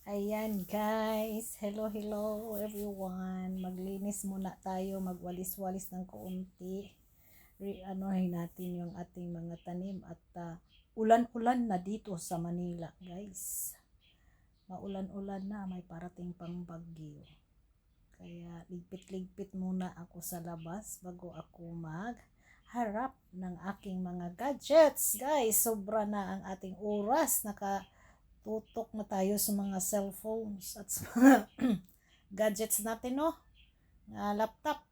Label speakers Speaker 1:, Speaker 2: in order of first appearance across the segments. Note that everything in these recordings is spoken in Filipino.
Speaker 1: Ayan guys, hello everyone. Maglinis muna tayo, magwalis-walis ng kaunti. Anohin natin yung ating mga tanim at ulan-ulan na dito sa Manila guys. Maulan-ulan na, may parating pang bagyo. Kaya ligpit-ligpit muna ako sa labas bago ako magharap ng aking mga gadgets. Guys, sobra na ang ating oras, tutok na tayo sa mga cellphones at sa mga gadgets natin, no? Laptop.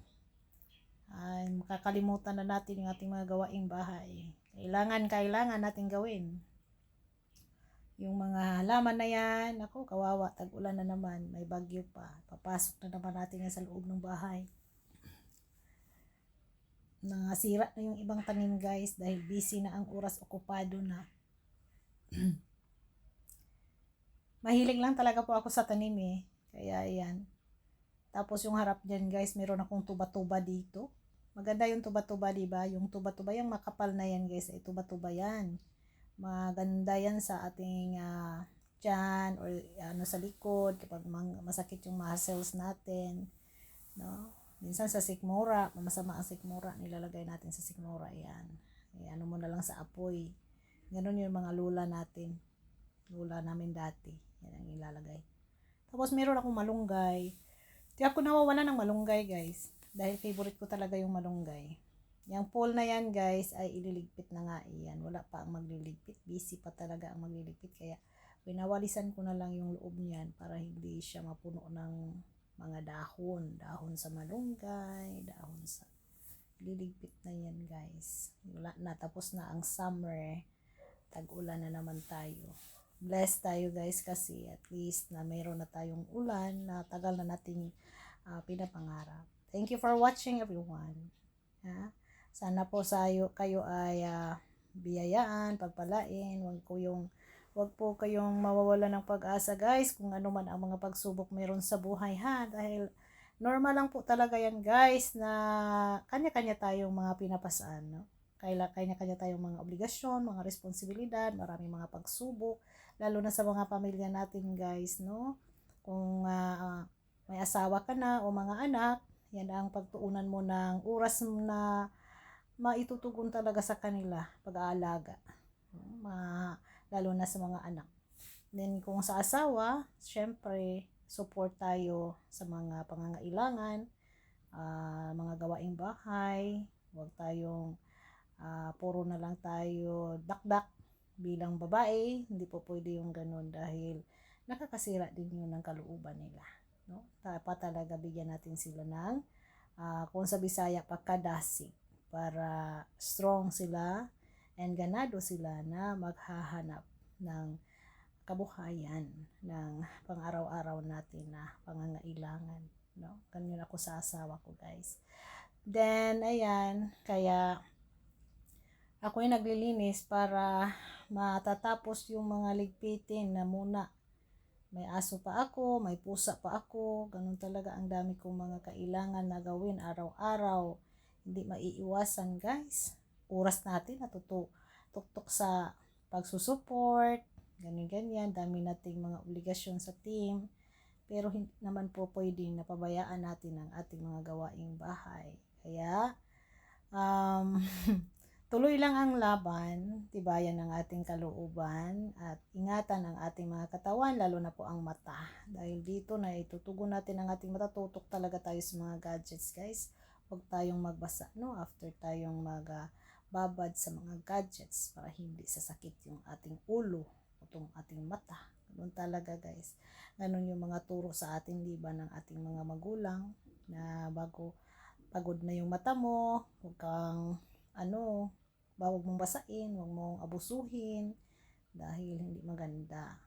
Speaker 1: Ay, makakalimutan na natin yung ating mga gawaing bahay. Kailangan natin gawin. Yung mga halaman na yan, ako, kawawa, tag-ulan na naman, may bagyo pa. Papasok na naman natin yan sa loob ng bahay. Nasira na yung ibang tanim guys dahil busy na ang oras, okupado na. Mahilig lang talaga po ako sa tanim eh. Kaya ayan. Tapos yung harap dyan guys, meron akong tuba-tuba dito. Maganda yung tuba-tuba, diba? Yung tuba-tuba, yung makapal na yan guys, ay tuba-tuba yan. Maganda yan sa ating tiyan or sa likod kapag masakit yung muscles natin. No? Minsan sa sikmura, masama ang sikmura, nilalagay natin sa sikmura yan. Ano mo na lang sa apoy. Ganun yung mga lula natin. Lula namin dati. Yan ang ilalagay. Tapos meron akong malunggay. Di ako nawawala ng malunggay guys. Dahil favorite ko talaga yung malunggay. Yung pole na yan guys ay ililigpit na nga iyan. Wala pa ang magliligpit. Busy pa talaga ang magliligpit. Kaya pinawalisan ko na lang yung loob niyan para hindi siya mapuno ng mga dahon. Dahon sa malunggay. Dahon sa liligpit na yan guys. Wala na. Tapos na ang summer. Tag-ulan na naman tayo. Blessed tayo guys kasi at least na mayroon na tayong ulan na tagal na nating pinapangarap. Thank you for watching everyone. Sana po kayo ay biyayaan, pagpalain, wag po kayong mawawala ng pag-asa guys kung ano man ang mga pagsubok meron sa buhay dahil normal lang po talaga yan guys na kanya-kanya tayong mga pinapasaan, no? Kanya-kanya tayong mga obligasyon, mga responsibilidad, maraming mga pagsubok, lalo na sa mga pamilya natin guys, no? Kung may asawa ka na o mga anak, yan ang pagtuunan mo ng oras na maitutugon talaga sa kanila, pag-aalaga, lalo na sa mga anak. Then kung sa asawa, syempre, support tayo sa mga pangangailangan, mga gawaing bahay, huwag tayong puro na lang tayo dakdak bilang babae. Hindi po pwede yung ganun dahil nakakasira din yun ng kalooban nila, no? Dapat talaga bigyan natin sila ng kung sa Bisaya pagkadasig para strong sila and ganado sila na maghahanap ng kabuhayan ng pang-araw-araw natin na pangangailangan, no? Ganyan ako sa asawa ko guys. Then ayan, kaya ako ay naglilinis para matatapos yung mga ligpitin na muna. May aso pa ako, may pusa pa ako, ganun talaga ang dami kong mga kailangan na gawin araw-araw. Hindi maiiwasan guys. Oras natin tuktok sa pagsusupport, ganyan-ganyan, dami nating mga obligasyon sa team. Pero hindi naman po pwedeng napabayaan natin ang ating mga gawaing bahay. Kaya, tuloy lang ang laban, tibayan ng ating kalooban at ingatan ang ating mga katawan, lalo na po ang mata. Dahil dito na itutugon natin ang ating mata, tutok talaga tayo sa mga gadgets guys. Huwag tayong magbasa, no? After tayong magbabad sa mga gadgets para hindi sasakit yung ating ulo o itong ating mata. Ganun talaga guys. Ganun yung mga turo sa ating diba ng ating mga magulang na bago pagod na yung mata mo, huwag kang huwag mong basain, huwag mong abusuhin dahil hindi maganda.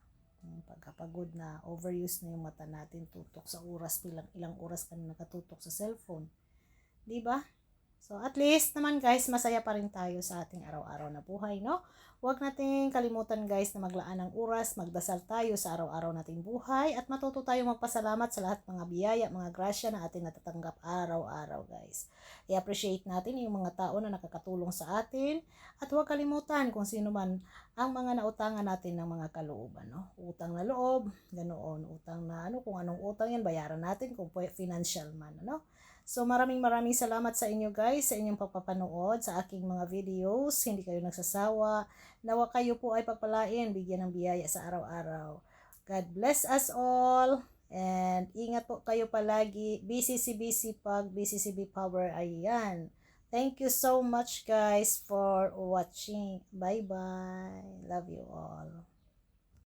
Speaker 1: Pagkapagod na, overuse na yung mata natin, tutok sa oras, ilang oras ka na nakatutok sa cellphone. Diba? So at least naman guys, masaya pa rin tayo sa ating araw-araw na buhay, no? Huwag nating kalimutan guys na maglaan ng oras, magdasal tayo sa araw-araw nating buhay at matuto tayong magpasalamat sa lahat mga biyaya, mga grasya na ating natatanggap araw-araw guys. I-appreciate natin yung mga tao na nakakatulong sa atin at huwag kalimutan kung sino man ang mga nautangan natin ng mga kalooban. No? Utang na loob, ganoon, utang na kung anong utang yan, bayaran natin kung financial man. No? So maraming salamat sa inyo guys, sa inyong pagpapanood sa aking mga videos. Hindi kayo nagsasawa. Nawa kayo po ay pagpalain, bigyan ng biyaya sa araw-araw. God bless us all. And ingat po kayo palagi. BCCBC pag BCCB Power. Ayan. Thank you so much guys for watching. Bye-bye. Love you all.